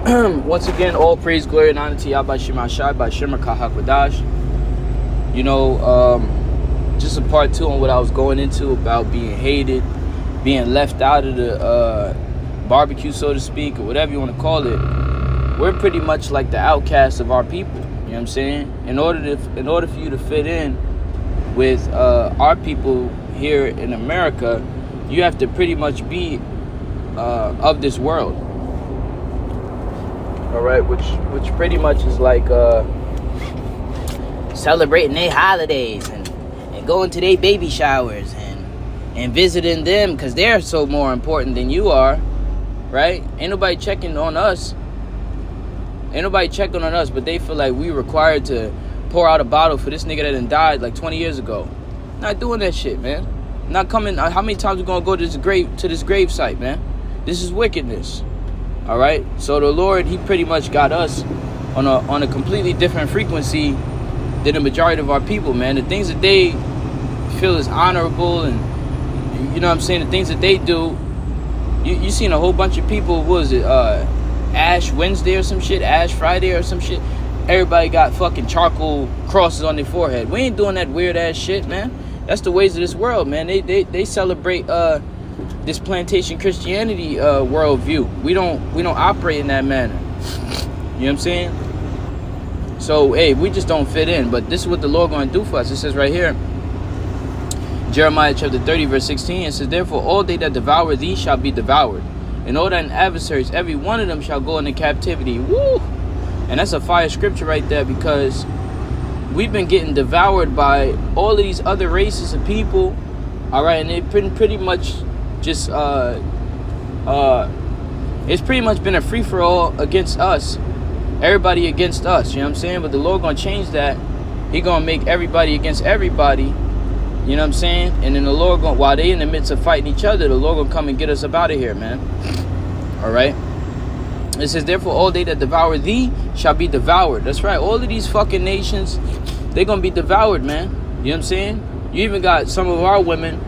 Once again, all praise, glory, and honor to Yahweh Shema Shai by Shema Kahakwadash. You know, just a part two on what I was going into about being hated, being left out of the barbecue, so to speak, or whatever you want to call it. We're pretty much like the outcasts of our people. You know what I'm saying? In order for you to fit in with our people here in America, you have to pretty much be of this world. All right, which pretty much is like celebrating their holidays and going to their baby showers and visiting them because they're so more important than you are, right? Ain't nobody checking on us. Ain't nobody checking on us, but they feel like we required to pour out a bottle for this nigga that done died like 20 years ago. Not doing that shit, man. Not coming. How many times we gonna go to this grave site, man? This is wickedness. All right. So the Lord, He pretty much got us on a completely different frequency than the majority of our people, man. The things that they feel is honorable, and you know what I'm saying, the things that they do. You seen a whole bunch of people. What was it? Ash Wednesday or some shit, Ash Friday or some shit. Everybody got fucking charcoal crosses on their forehead. We ain't doing that weird ass shit, man. That's the ways of this world, man. They celebrate this plantation Christianity worldview. We don't operate in that manner. You know what I'm saying? So hey, we just don't fit in. But this is what the Lord going to do for us. It says right here, Jeremiah chapter 30 verse 16. It says, therefore all they that devour thee shall be devoured, and all thine adversaries, every one of them shall go into captivity. Woo! And that's a fire scripture right there, because we've been getting devoured by all of these other races of people. All right, and they've been pretty much just it's pretty much been a free-for-all against us. Everybody against us, you know what I'm saying? But the Lord gonna change that. He gonna make everybody against everybody. You know what I'm saying? And then the Lord gonna, while they in the midst of fighting each other, the Lord gonna come and get us up out of here, man. All right. It says, therefore all they that devour thee shall be devoured. That's right. All of these fucking nations, they gonna be devoured, man. You know what I'm saying? You even got some of our women,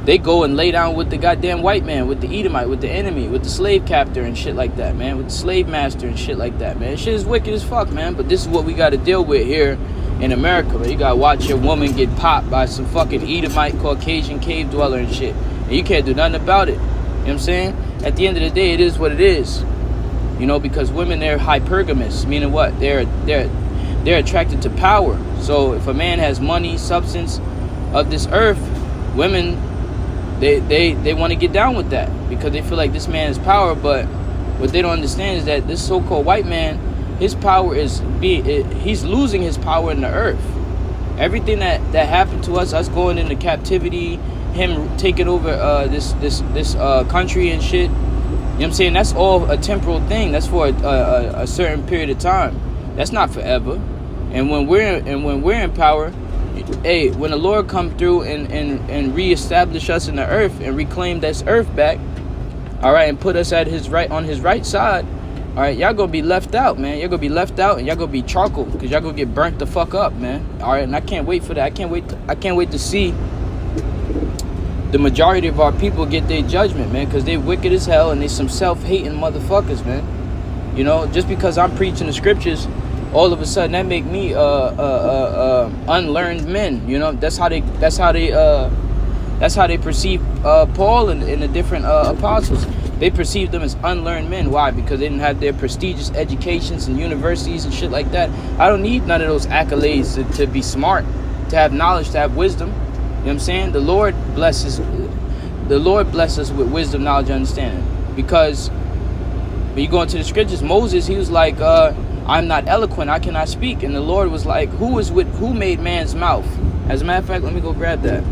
they go and lay down with the goddamn white man, with the Edomite, with the enemy, with the slave captor and shit like that, man. With the slave master and shit like that, man. Shit is wicked as fuck, man. But this is what we got to deal with here in America, man. You got to watch your woman get popped by some fucking Edomite, Caucasian cave dweller and shit. And you can't do nothing about it. You know what I'm saying? At the end of the day, it is what it is. You know, because women, they're hypergamous, meaning what? They're attracted to power. So if a man has money, substance of this earth, women, they want to get down with that because they feel like this man has power. But what they don't understand is that this so-called white man, his power he's losing his power in the earth. Everything that happened to us going into captivity, him taking over this country and shit, you know what I'm saying? That's all a temporal thing. That's for a certain period of time. That's not forever. And when we're in power, hey, when the Lord come through and reestablish us in the earth and reclaim this earth back, all right, and put us at on his right side, all right, y'all gonna be left out, man. You're gonna be left out, and y'all gonna be charcoal, because y'all gonna get burnt the fuck up, man. All right, and I can't wait for that. I can't wait to see the majority of our people get their judgment, man, because they wicked as hell and they some self-hating motherfuckers, man. You know, just because I'm preaching the scriptures, all of a sudden that make me unlearned men. You know, that's how they perceive Paul and the different apostles. They perceive them as unlearned men. Why? Because they didn't have their prestigious educations and universities and shit like that. I don't need none of those accolades to be smart, to have knowledge, to have wisdom. You know what I'm saying? The Lord blesses us with wisdom, knowledge, and understanding. Because when you go into the scriptures, Moses, he was like, I'm not eloquent, I cannot speak. And the Lord was like, who made man's mouth? As a matter of fact, let me go grab that.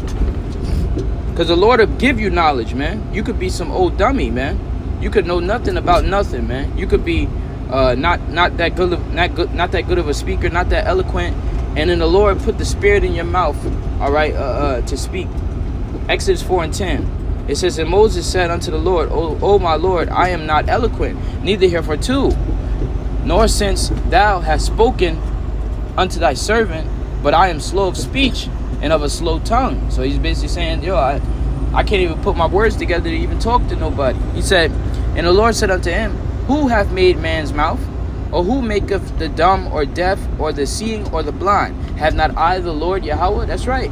Because the Lord will give you knowledge, man. You could be some old dummy, man. You could know nothing about nothing, man. You could be not that good of a speaker, not that eloquent. And then the Lord put the spirit in your mouth, all right, to speak. Exodus 4:10. It says, and Moses said unto the Lord, O my Lord, I am not eloquent, neither heretofore, nor since thou hast spoken unto thy servant, but I am slow of speech and of a slow tongue. So he's basically saying, yo, I can't even put my words together to even talk to nobody. He said, and the Lord said unto him, Who hath made man's mouth? Or who maketh the dumb or deaf or the seeing or the blind? Have not I the Lord Yahweh? That's right.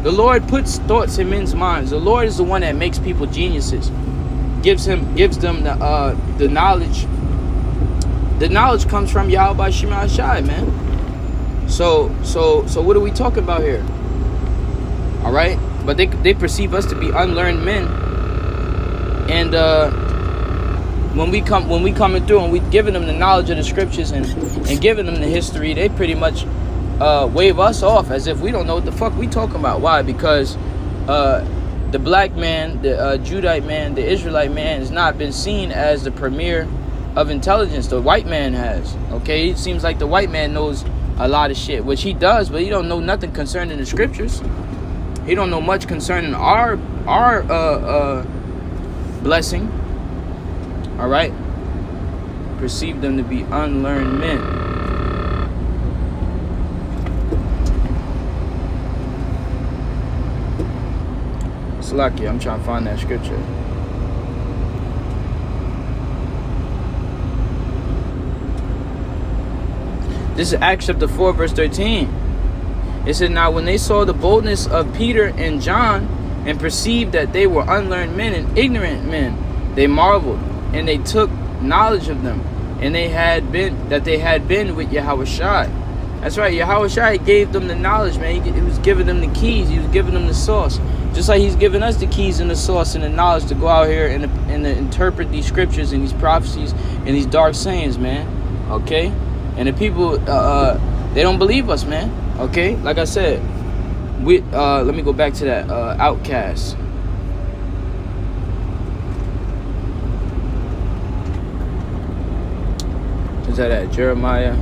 The Lord puts thoughts in men's minds. The Lord is the one that makes people geniuses. Gives them the knowledge. The knowledge comes from Yahweh Shema Shai, man. So what are we talking about here? All right, but they perceive us to be unlearned men, and when we coming through and we giving them the knowledge of the scriptures and giving them the history, they pretty much wave us off as if we don't know what the fuck we talking about. Why? Because the black man, the Judite man, the Israelite man has not been seen as the premier of intelligence. The white man has. Okay, it seems like the white man knows a lot of shit, which he does, but he don't know nothing concerning the scriptures. He don't know much concerning our blessing. All right, perceive them to be unlearned men. Salaki, I'm trying to find that scripture. This is Acts chapter 4, verse 13. It said, now when they saw the boldness of Peter and John and perceived that they were unlearned men and ignorant men, they marveled, and they took knowledge of them, and they had been with Yahweh Shai. That's right, Yahweh Shai gave them the knowledge, man. He was giving them the keys. He was giving them the sauce. Just like he's giving us the keys and the sauce and the knowledge to go out here and interpret these scriptures and these prophecies and these dark sayings, man. Okay? And the people, they don't believe us, man. Okay? Like I said, let me go back to that outcast. Is that at Jeremiah?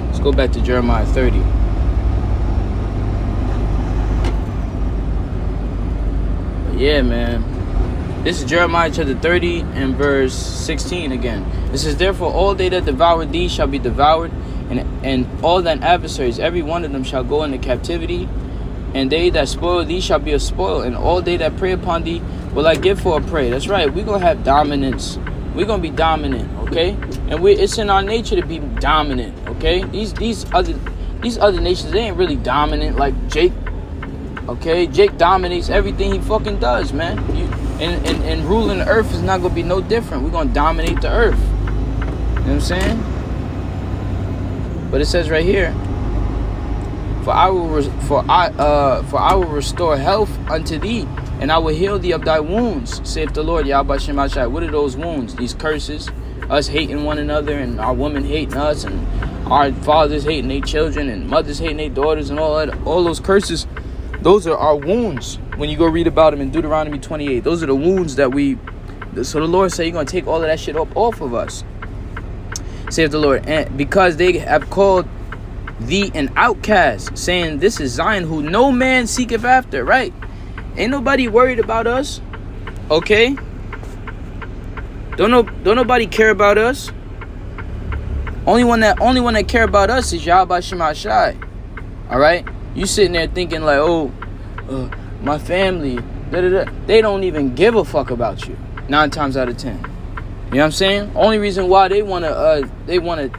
Let's go back to Jeremiah 30. But yeah, man. This is Jeremiah chapter 30 and verse 16 again. It says, therefore all they that devour thee shall be devoured, and all thine adversaries, every one of them shall go into captivity, and they that spoil thee shall be a spoil, and all they that prey upon thee will I give for a prey. That's right, we're going to have dominance. We're going to be dominant, okay? And it's in our nature to be dominant, okay? These other nations, they ain't really dominant like Jake, okay? Jake dominates everything he fucking does, man. And ruling the earth is not going to be no different. We're going to dominate the earth. You know what I'm saying? But it says right here, for I will restore health unto thee, and I will heal thee of thy wounds, saith the Lord Yahweh Shema Shai. What are those wounds? These curses, us hating one another, and our women hating us, and our fathers hating their children, and mothers hating their daughters, and all those curses. Those are our wounds. When you go read about them in Deuteronomy 28, those are the wounds that so the Lord said, you're going to take all of that shit off of us, saith the Lord. And because they have called thee an outcast, saying, this is Zion, who no man seeketh after. Right? Ain't nobody worried about us. Okay? Don't nobody care about us. Only one that care about us is Yahweh Shema Shai. All right? You sitting there thinking like, oh, my family, they don't even give a fuck about you 9 times out of 10. You know what I'm saying? Only reason why they wanna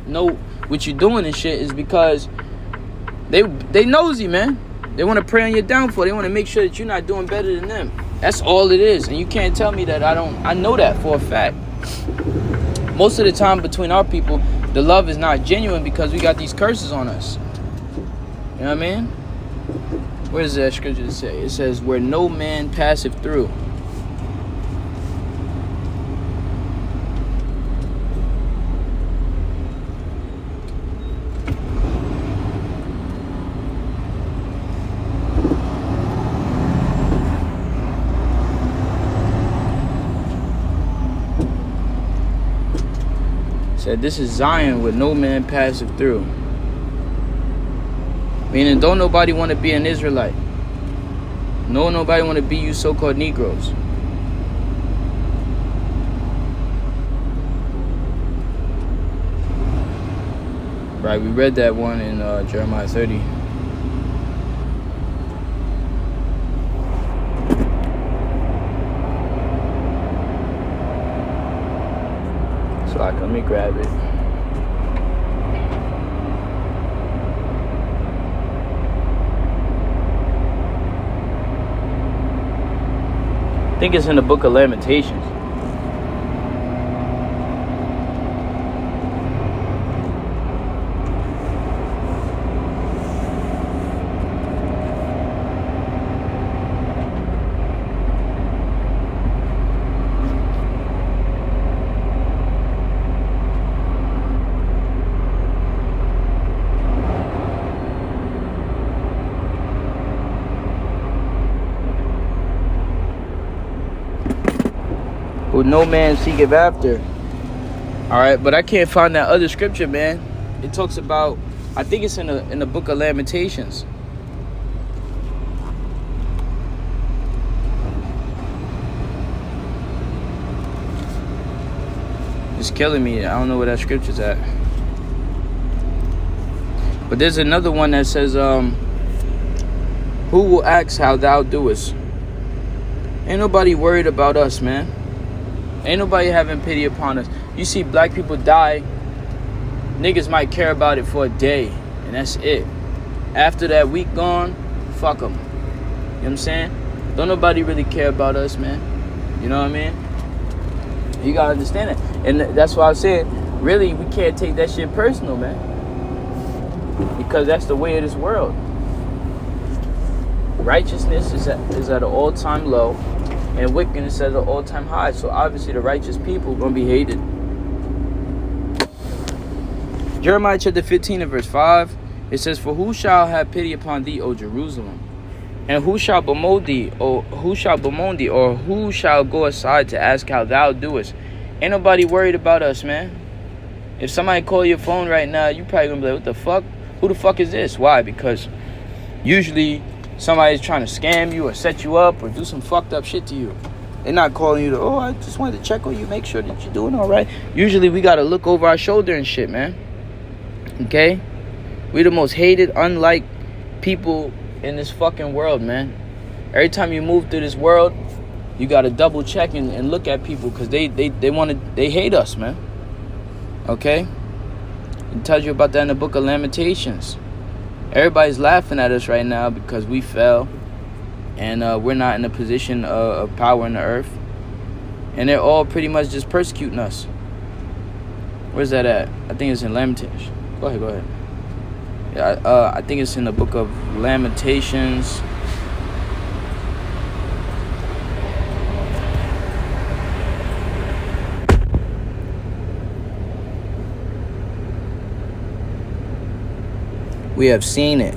know what you're doing and shit is because they nosy, man. They want to pray on your downfall. They want to make sure that you're not doing better than them. That's all it is. And you can't tell me that I know that for a fact. Most of the time between our people, the love is not genuine because we got these curses on us. You know what I mean? Where does that scripture say? It says, where no man passeth through. Said this is Zion where no man passeth through. Meaning don't nobody want to be an Israelite. Nobody want to be you so-called Negroes. Right, we read that one in Jeremiah 30. Like, let me grab it. I think it's in the book of Lamentations. Who no man seeketh after. Alright, but I can't find that other scripture, man. It talks about, I think it's in the book of Lamentations. It's killing me. I don't know where that scripture's at. But there's another one that says, who will ask how thou doest? Ain't nobody worried about us, man. Ain't nobody having pity upon us. You see black people die, niggas might care about it for a day, and that's it. After that week gone, fuck them. You know what I'm saying? Don't nobody really care about us, man. You know what I mean? You gotta understand it. And that's why I said, really, we can't take that shit personal, man. Because that's the way of this world. Righteousness is at an all-time low. And wickedness at an all-time high. So obviously the righteous people are going to be hated. Jeremiah chapter 15 and verse 5. It says, for who shall have pity upon thee, O Jerusalem? And who shall bemoan thee, or who shall go aside to ask how thou doest? Ain't nobody worried about us, man. If somebody call your phone right now, you probably going to be like, what the fuck? Who the fuck is this? Why? Because usually somebody's trying to scam you or set you up or do some fucked up shit to you. They're not calling you to, oh, I just wanted to check on you, make sure that you're doing all right. Usually we got to look over our shoulder and shit, man. Okay? We the most hated, unliked people in this fucking world, man. Every time you move through this world, you got to double check and look at people because they hate us, man. Okay? It tells you about that in the book of Lamentations. Everybody's laughing at us right now because we fell and we're not in a position of power in the earth. And they're all pretty much just persecuting us. Where's that at? I think it's in Lamentations. Go ahead. Yeah, I think it's in the book of Lamentations. We have seen it.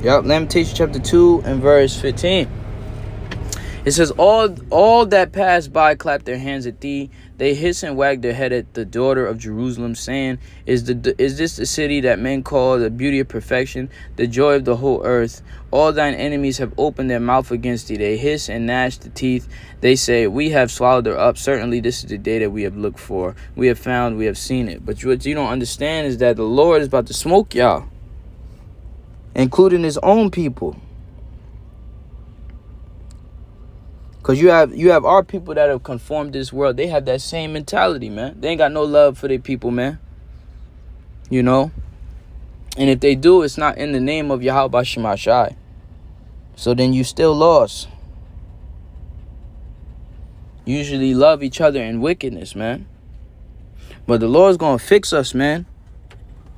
Yep, Lamentations chapter 2 and verse 15. It says, all that pass by clap their hands at thee. They hiss and wag their head at the daughter of Jerusalem, saying, Is this the city that men call the beauty of perfection, the joy of the whole earth? All thine enemies have opened their mouth against thee. They hiss and gnash the teeth. They say, we have swallowed her up. Certainly this is the day that we have looked for. We have found, we have seen it. But what you don't understand is that the Lord is about to smoke y'all, including his own people. Because you have our people that have conformed to this world. They have that same mentality, man. They ain't got no love for their people, man. You know? And if they do, it's not in the name of Yahweh Shemashai. So then you still lost. Usually love each other in wickedness, man. But the Lord's going to fix us, man.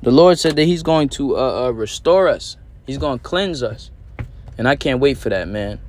The Lord said that he's going to restore us. He's going to cleanse us. And I can't wait for that, man.